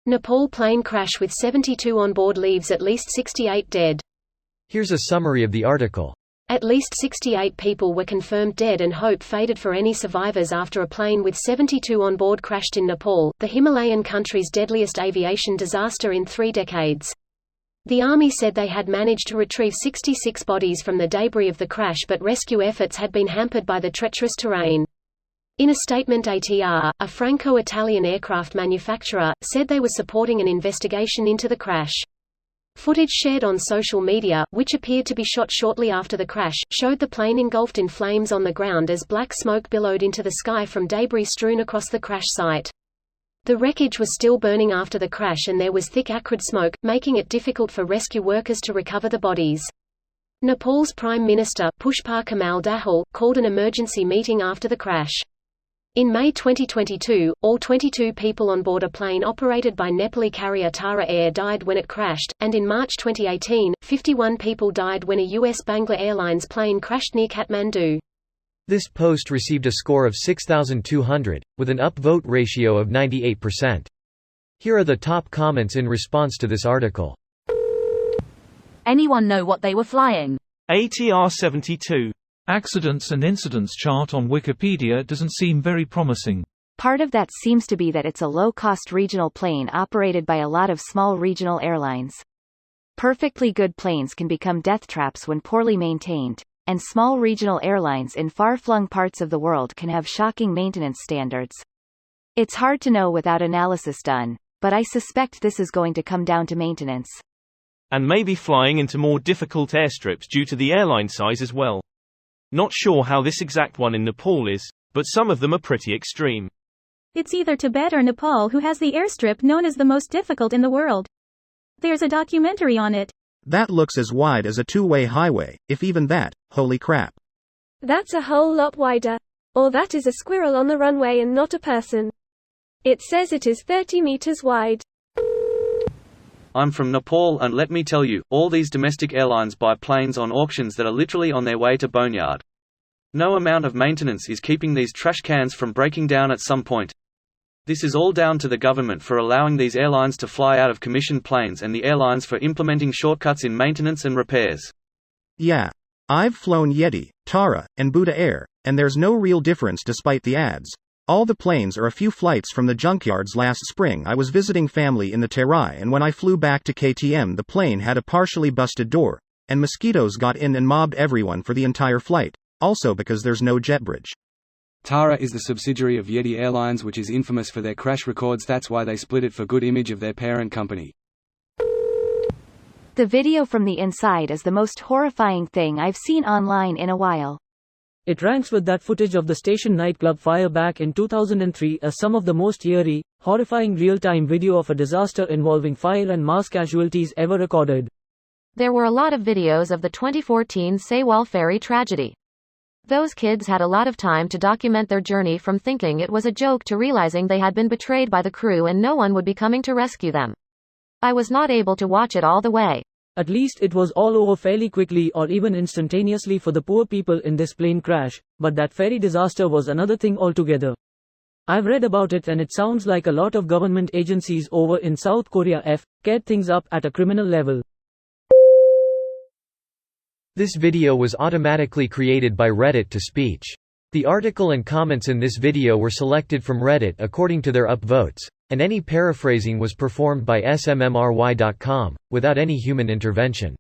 Nepal plane crash with 72 on board leaves at least 68 dead. Here's a summary of the article. At least 68 people were confirmed dead and hope faded for any survivors after a plane with 72 on board crashed in Nepal, the Himalayan country's deadliest aviation disaster in 3 decades. The army said they had managed to retrieve 66 bodies from the debris of the crash, but rescue efforts had been hampered by the treacherous terrain. In a statement, ATR, a Franco-Italian aircraft manufacturer, said they were supporting an investigation into the crash. Footage shared on social media, which appeared to be shot shortly after the crash, showed the plane engulfed in flames on the ground as black smoke billowed into the sky from debris strewn across the crash site. The wreckage was still burning after the crash and there was thick acrid smoke, making it difficult for rescue workers to recover the bodies. Nepal's Prime Minister, Pushpa Kamal Dahal, called an emergency meeting after the crash. In May 2022, all 22 people on board a plane operated by Nepali carrier Tara Air died when it crashed, and in March 2018, 51 people died when a US Bangla Airlines plane crashed near Kathmandu. This post received a score of 6,200, with an upvote ratio of 98%. Here are the top comments in response to this article. Anyone know what they were flying? ATR 72. Accidents and incidents chart on Wikipedia doesn't seem very promising. Part of that seems to be that it's a low-cost regional plane operated by a lot of small regional airlines. Perfectly good planes can become death traps when poorly maintained, and small regional airlines in far-flung parts of the world can have shocking maintenance standards. It's hard to know without analysis done, but I suspect this is going to come down to maintenance. And maybe flying into more difficult airstrips due to the airline size as well. Not sure how this exact one in Nepal is, but some of them are pretty extreme. It's either Tibet or Nepal who has the airstrip known as the most difficult in the world. There's a documentary on it. That looks as wide as a two-way highway, if even that. Holy crap. That's a whole lot wider. Or that is a squirrel on the runway and not a person. It says it is 30 meters wide. I'm from Nepal and let me tell you, all these domestic airlines buy planes on auctions that are literally on their way to boneyard. No amount of maintenance is keeping these trash cans from breaking down at some point. This is all down to the government for allowing these airlines to fly out of commissioned planes and the airlines for implementing shortcuts in maintenance and repairs. Yeah. I've flown Yeti, Tara, and Buddha Air, and there's no real difference despite the ads. All the planes are a few flights from the junkyards. Last spring I was visiting family in the Terai, and when I flew back to KTM the plane had a partially busted door, and mosquitoes got in and mobbed everyone for the entire flight, also because there's no jet bridge. Tara is the subsidiary of Yeti Airlines, which is infamous for their crash records. That's why they split it for good image of their parent company. The video from the inside is the most horrifying thing I've seen online in a while. It ranks with that footage of the station nightclub fire back in 2003 as some of the most eerie, horrifying real-time video of a disaster involving fire and mass casualties ever recorded. There were a lot of videos of the 2014 Sewol ferry tragedy. Those kids had a lot of time to document their journey from thinking it was a joke to realizing they had been betrayed by the crew and no one would be coming to rescue them. I was not able to watch it all the way. At least it was all over fairly quickly or even instantaneously for the poor people in this plane crash, but that ferry disaster was another thing altogether. I've read about it and it sounds like a lot of government agencies over in South Korea f***ed things up at a criminal level. This video was automatically created by Reddit to speech. The article and comments in this video were selected from Reddit according to their upvotes, and any paraphrasing was performed by smmry.com, without any human intervention.